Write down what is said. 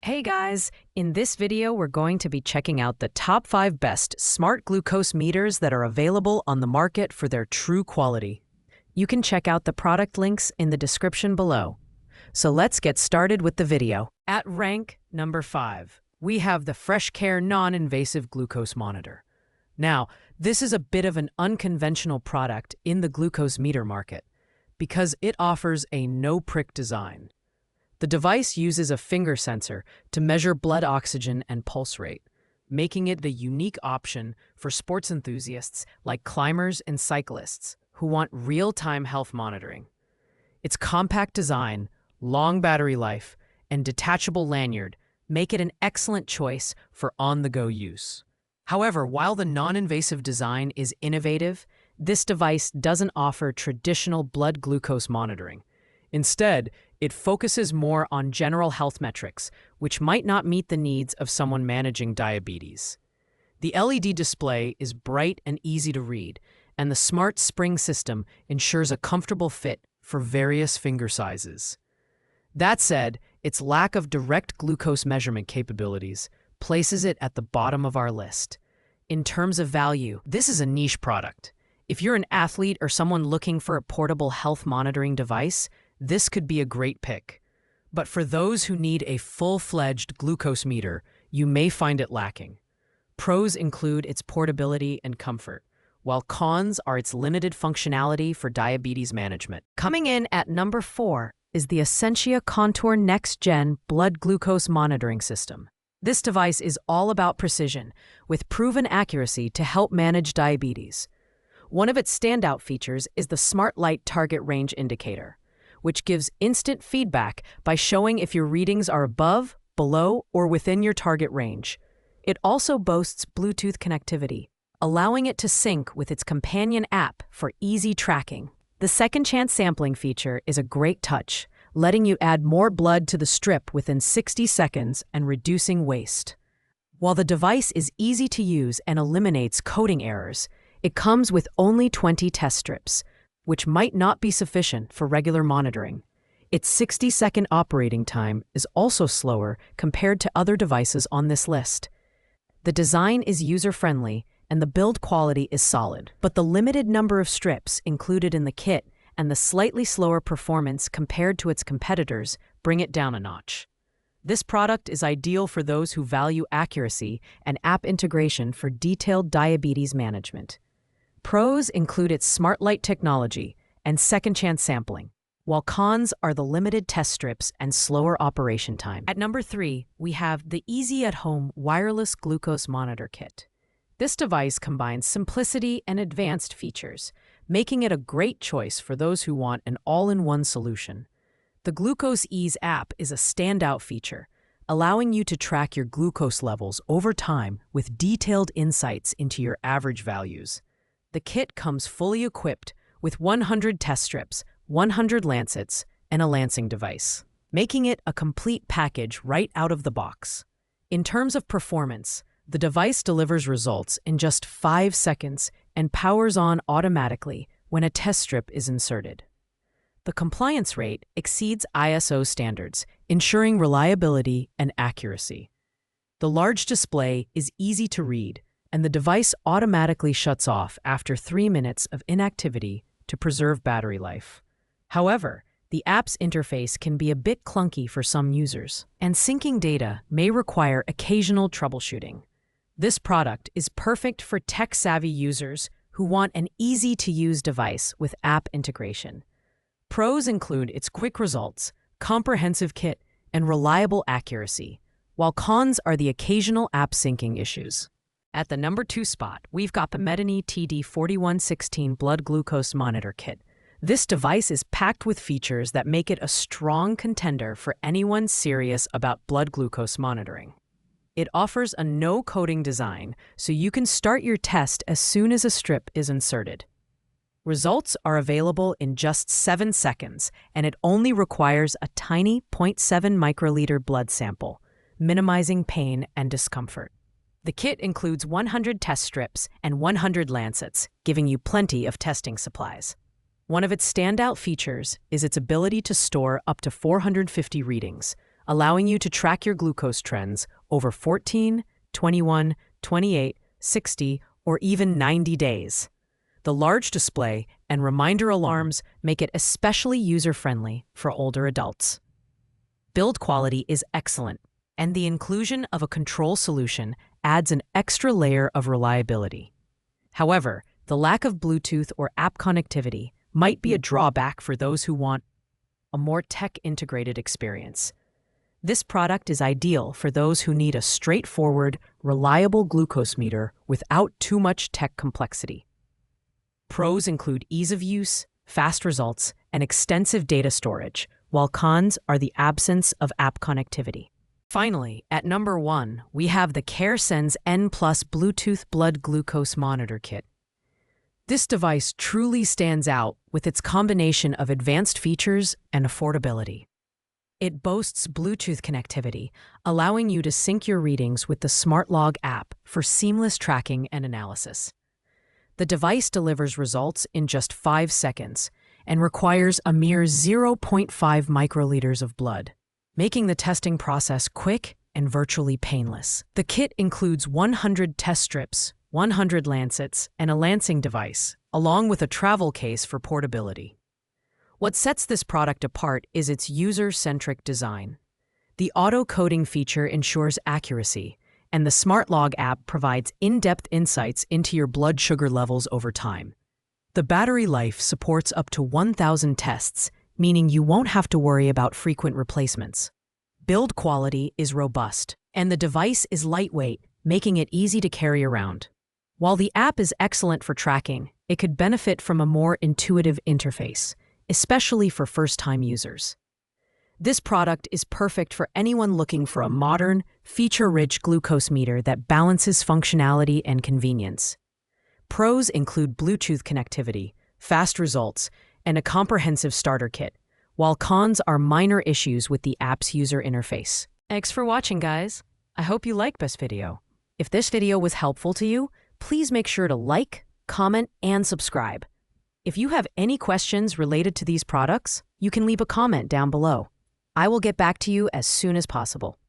Hey guys, in this video we're going to be checking out the top 5 best smart glucose meters that are available on the market for their true quality. You can check out the product links in the description below. So let's get started with the video. At rank number 5, we have the FreshCare non-invasive glucose monitor. Now, this is a bit of an unconventional product in the glucose meter market because it offers a no-prick design. The device uses a finger sensor to measure blood oxygen and pulse rate, making it the unique option for sports enthusiasts like climbers and cyclists who want real-time health monitoring. Its compact design, long battery life, and detachable lanyard make it an excellent choice for on-the-go use. However, while the non-invasive design is innovative, this device doesn't offer traditional blood glucose monitoring. Instead, it focuses more on general health metrics, which might not meet the needs of someone managing diabetes. The LED display is bright and easy to read, and the smart spring system ensures a comfortable fit for various finger sizes. That said, its lack of direct glucose measurement capabilities places it at the bottom of our list. In terms of value, this is a niche product. If you're an athlete or someone looking for a portable health monitoring device, this could be a great pick. But for those who need a full-fledged glucose meter, you may find it lacking. Pros include its portability and comfort, while cons are its limited functionality for diabetes management. Coming in at number 4 is the Ascensia Contour Next Gen blood glucose monitoring system. This device is all about precision, with proven accuracy to help manage diabetes. One of its standout features is the Smart Light Target Range Indicator, which gives instant feedback by showing if your readings are above, below, or within your target range. It also boasts Bluetooth connectivity, allowing it to sync with its companion app for easy tracking. The second chance sampling feature is a great touch, letting you add more blood to the strip within 60 seconds and reducing waste. While the device is easy to use and eliminates coding errors, it comes with only 20 test strips, which might not be sufficient for regular monitoring. Its 60-second operating time is also slower compared to other devices on this list. The design is user-friendly and the build quality is solid, but the limited number of strips included in the kit and the slightly slower performance compared to its competitors bring it down a notch. This product is ideal for those who value accuracy and app integration for detailed diabetes management. Pros include its smart light technology and second chance sampling, while cons are the limited test strips and slower operation time. At number 3, we have the Easy at Home Wireless Glucose Monitor Kit. This device combines simplicity and advanced features, making it a great choice for those who want an all-in-one solution. The Glucose Ease app is a standout feature, allowing you to track your glucose levels over time with detailed insights into your average values. The kit comes fully equipped with 100 test strips, 100 lancets, and a lancing device, making it a complete package right out of the box. In terms of performance, the device delivers results in just 5 seconds and powers on automatically when a test strip is inserted. The compliance rate exceeds ISO standards, ensuring reliability and accuracy. The large display is easy to read, and the device automatically shuts off after 3 minutes of inactivity to preserve battery life. However, the app's interface can be a bit clunky for some users, and syncing data may require occasional troubleshooting. This product is perfect for tech-savvy users who want an easy-to-use device with app integration. Pros include its quick results, comprehensive kit, and reliable accuracy, while cons are the occasional app syncing issues. At the number 2 spot, we've got the Metene TD-4116 blood glucose monitor kit. This device is packed with features that make it a strong contender for anyone serious about blood glucose monitoring. It offers a no-coding design, so you can start your test as soon as a strip is inserted. Results are available in just 7 seconds, and it only requires a tiny 0.7 microliter blood sample, minimizing pain and discomfort. The kit includes 100 test strips and 100 lancets, giving you plenty of testing supplies. One of its standout features is its ability to store up to 450 readings, allowing you to track your glucose trends over 14, 21, 28, 60, or even 90 days. The large display and reminder alarms make it especially user-friendly for older adults. Build quality is excellent, and the inclusion of a control solution adds an extra layer of reliability. However, the lack of Bluetooth or app connectivity might be a drawback for those who want a more tech-integrated experience. This product is ideal for those who need a straightforward, reliable glucose meter without too much tech complexity. Pros include ease of use, fast results, and extensive data storage, while cons are the absence of app connectivity. Finally, at number 1, we have the CareSens N Plus Bluetooth Blood Glucose Monitor Kit. This device truly stands out with its combination of advanced features and affordability. It boasts Bluetooth connectivity, allowing you to sync your readings with the SmartLog app for seamless tracking and analysis. The device delivers results in just 5 seconds and requires a mere 0.5 microliters of blood, making the testing process quick and virtually painless. The kit includes 100 test strips, 100 lancets, and a lancing device, along with a travel case for portability. What sets this product apart is its user-centric design. The auto-coding feature ensures accuracy, and the SmartLog app provides in-depth insights into your blood sugar levels over time. The battery life supports up to 1,000 tests, meaning you won't have to worry about frequent replacements. Build quality is robust, and the device is lightweight, making it easy to carry around. While the app is excellent for tracking, it could benefit from a more intuitive interface, especially for first-time users. This product is perfect for anyone looking for a modern, feature-rich glucose meter that balances functionality and convenience. Pros include Bluetooth connectivity, fast results, and a comprehensive starter kit, while cons are minor issues with the app's user interface. Thanks for watching, guys. I hope you liked this video. If this video was helpful to you, please make sure to like, comment, and subscribe. If you have any questions related to these products, you can leave a comment down below. I will get back to you as soon as possible.